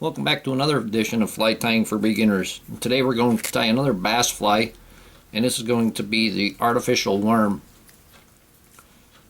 Welcome back to another edition of Fly Tying for Beginners. Today we're going to tie another bass fly, and this is going to be the artificial worm.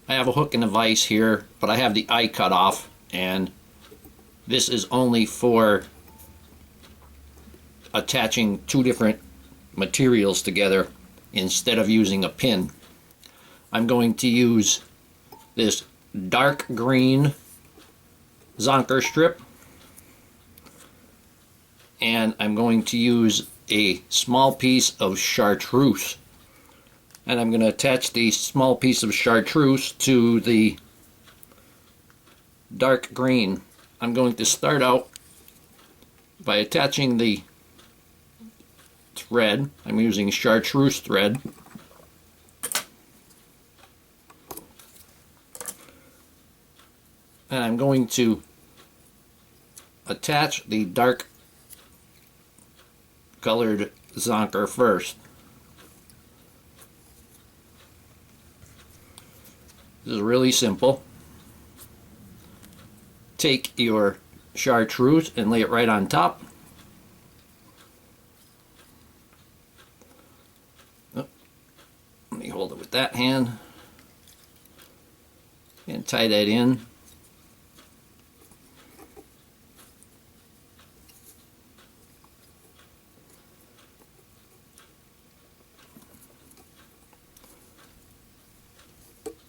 I have a hook and a vise here, but I have the eye cut off, and this is only for attaching two different materials together instead of using a pin. I'm going to use this dark green zonker strip, and I'm going to use a small piece of chartreuse, and I'm going to attach the small piece of chartreuse to the dark green. I'm going to start out by attaching the thread. I'm using chartreuse thread, and I'm going to attach the dark colored zonker first. This is really simple. Take your chartreuse and lay it right on top. Oh, let me hold it with that hand and tie that in.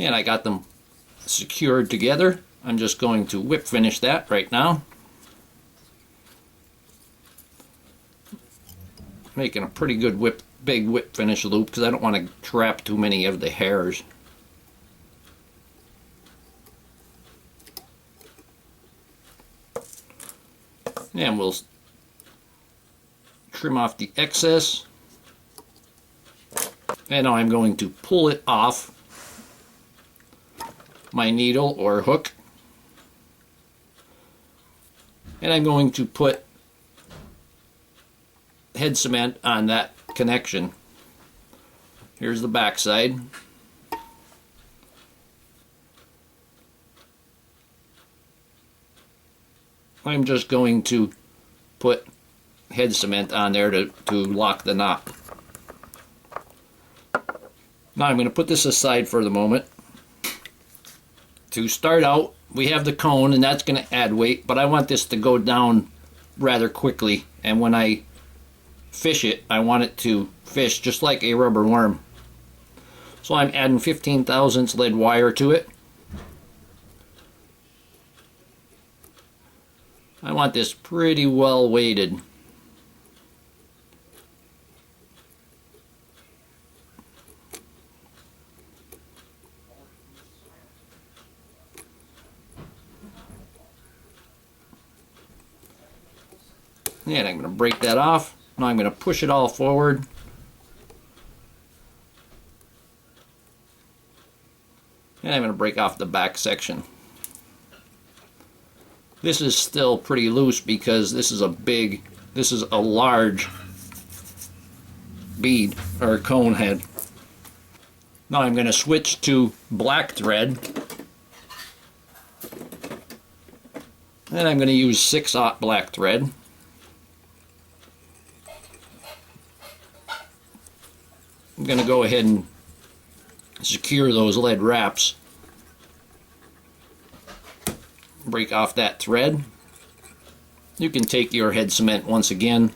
And I got them secured together. I'm just going to whip finish that right now. Making a pretty good big whip finish loop because I don't want to trap too many of the hairs. And we'll trim off the excess. And now I'm going to pull it off my needle or hook, and I'm going to put head cement on that connection. Here's the back side. I'm just going to put head cement on there to lock the knot. Now I'm going to put this aside for the moment. To start out, we have the cone, and that's going to add weight, but I want this to go down rather quickly, and when I fish it, I want it to fish just like a rubber worm. So I'm adding 15 thousandths lead wire to it. I want this pretty well weighted. And I'm going to break that off. Now I'm going to push it all forward. And I'm going to break off the back section. This is still pretty loose because this is a large bead or cone head. Now I'm going to switch to black thread. And I'm going to use 6/0 black thread. I'm going to go ahead and secure those lead wraps. Break off that thread. You can take your head cement once again.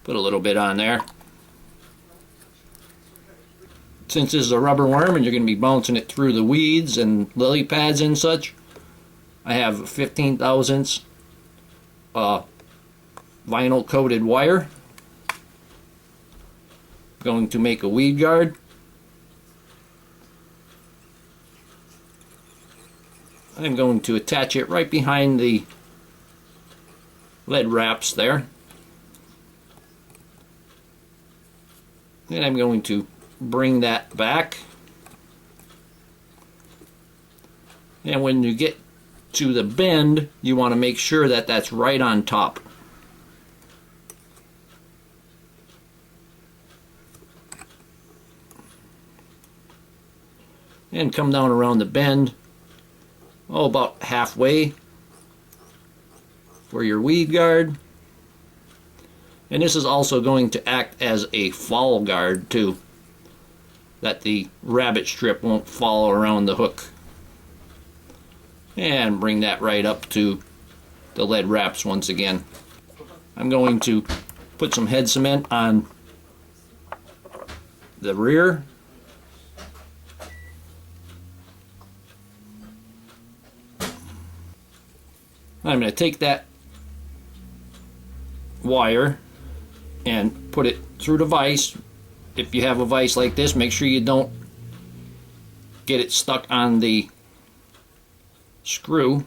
Put a little bit on there. Since this is a rubber worm and you're going to be bouncing it through the weeds and lily pads and such, I have 15 thousandths vinyl coated wire. Going to make a weed guard. I'm going to attach it right behind the lead wraps there. And I'm going to bring that back. And when you get to the bend, you want to make sure that that's right on top. and come down around the bend, about halfway, for your weed guard. And this is also going to act as a fall guard too, that the rabbit strip won't fall around the hook. And bring that right up to the lead wraps once again. I'm going to put some head cement on the rear. I'm going to take that wire and put it through the vise. If you have a vise like this, make sure you don't get it stuck on the screw.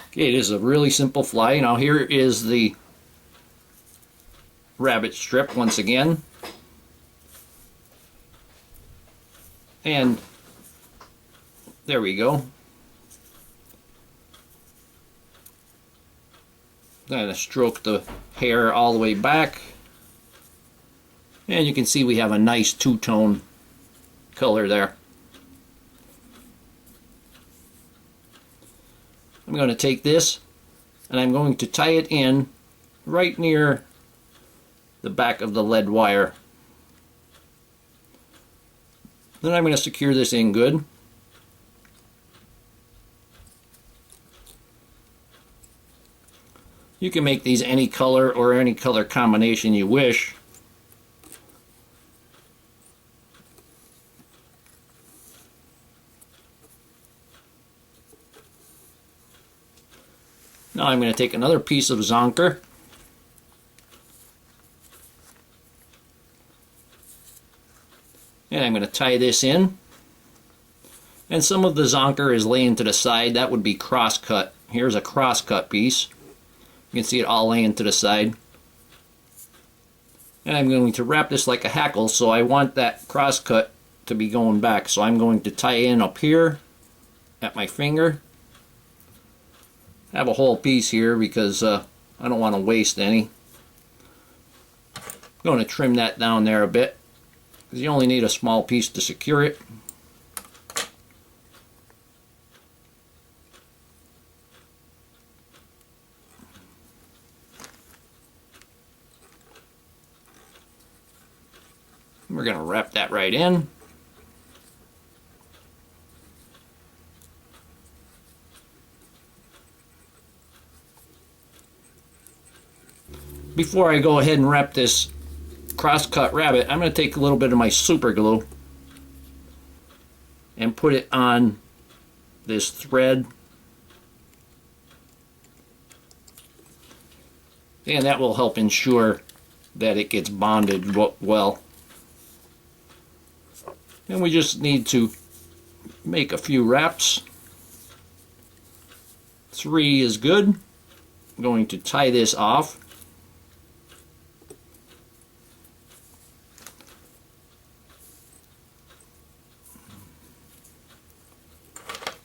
Okay, it is a really simple fly. Now here is the rabbit strip once again. And there we go. I'm going to stroke the hair all the way back. And you can see we have a nice two-tone color there. I'm going to take this and I'm going to tie it in right near the back of the lead wire. Then I'm going to secure this in good. You can make these any color or any color combination you wish. Now I'm going to take another piece of zonker and I'm going to tie this in. And some of the zonker is laying to the side. That would be cross-cut. Here's a cross-cut piece. You can see it all laying to the side. And I'm going to wrap this like a hackle, so I want that cross-cut to be going back. So I'm going to tie in up here at my finger. I have a whole piece here because I don't want to waste any. I'm going to trim that down there a bit because you only need a small piece to secure it. We're going to wrap that right in. Before I go ahead and wrap this cross-cut rabbit, I'm going to take a little bit of my super glue and put it on this thread. And that will help ensure that it gets bonded well. And we just need to make a few wraps. 3 is good. I'm going to tie this off.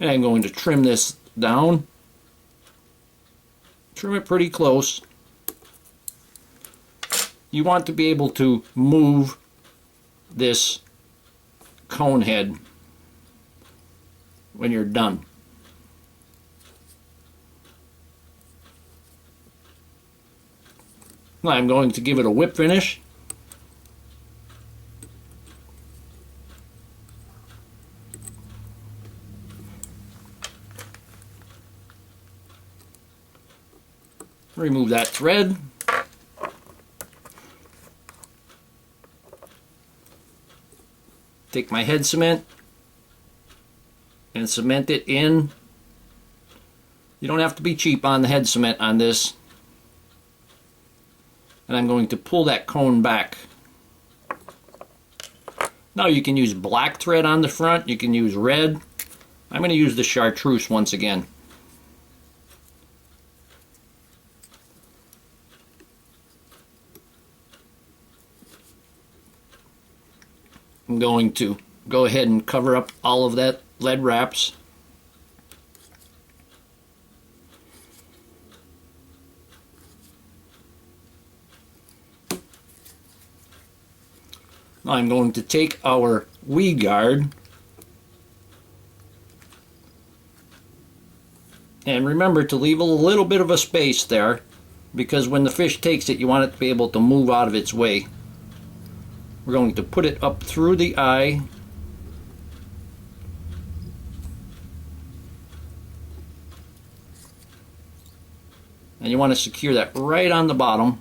And I'm going to trim this down. Trim it pretty close. You want to be able to move this cone head when you're done. Now I'm going to give it a whip finish. Remove that thread. Take my head cement and cement it in. You don't have to be cheap on the head cement on this. And I'm going to pull that cone back. Now you can use black thread on the front, you can use red. I'm going to use the chartreuse once again. I'm going to go ahead and cover up all of that lead wraps. I'm going to take our weed guard, and remember to leave a little bit of a space there, because when the fish takes it, you want it to be able to move out of its way. We're going to put it up through the eye. And you want to secure that right on the bottom.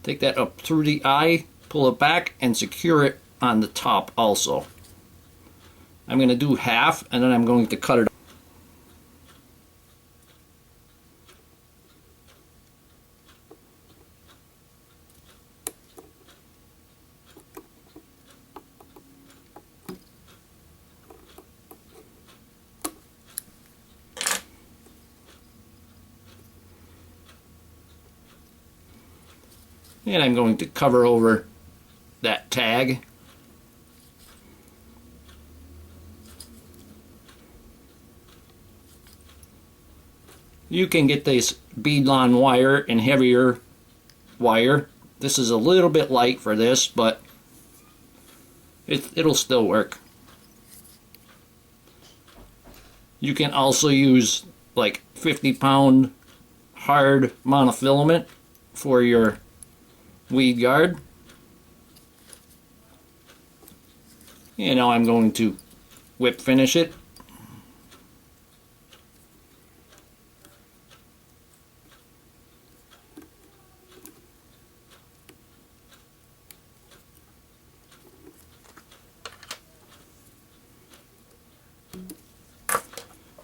Take that up through the eye, pull it back, and secure it on the top also. I'm going to do half, and then I'm going to cut it. And I'm going to cover over that tag. You can get this beadline wire and heavier wire. This is a little bit light for this, but it'll still work. You can also use like 50-pound hard monofilament for your weed guard. And now I'm going to whip finish it.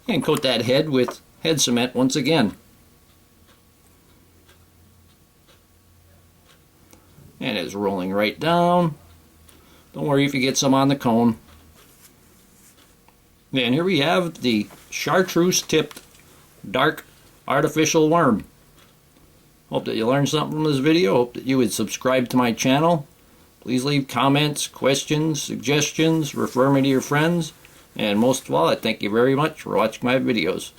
And coat that head with head cement once again. And it's rolling right down. Don't worry if you get some on the cone. And here we have the chartreuse tipped dark artificial worm. Hope that you learned something from this video. Hope that you would subscribe to my channel. Please leave comments, questions, suggestions, refer me to your friends. And most of all, I thank you very much for watching my videos.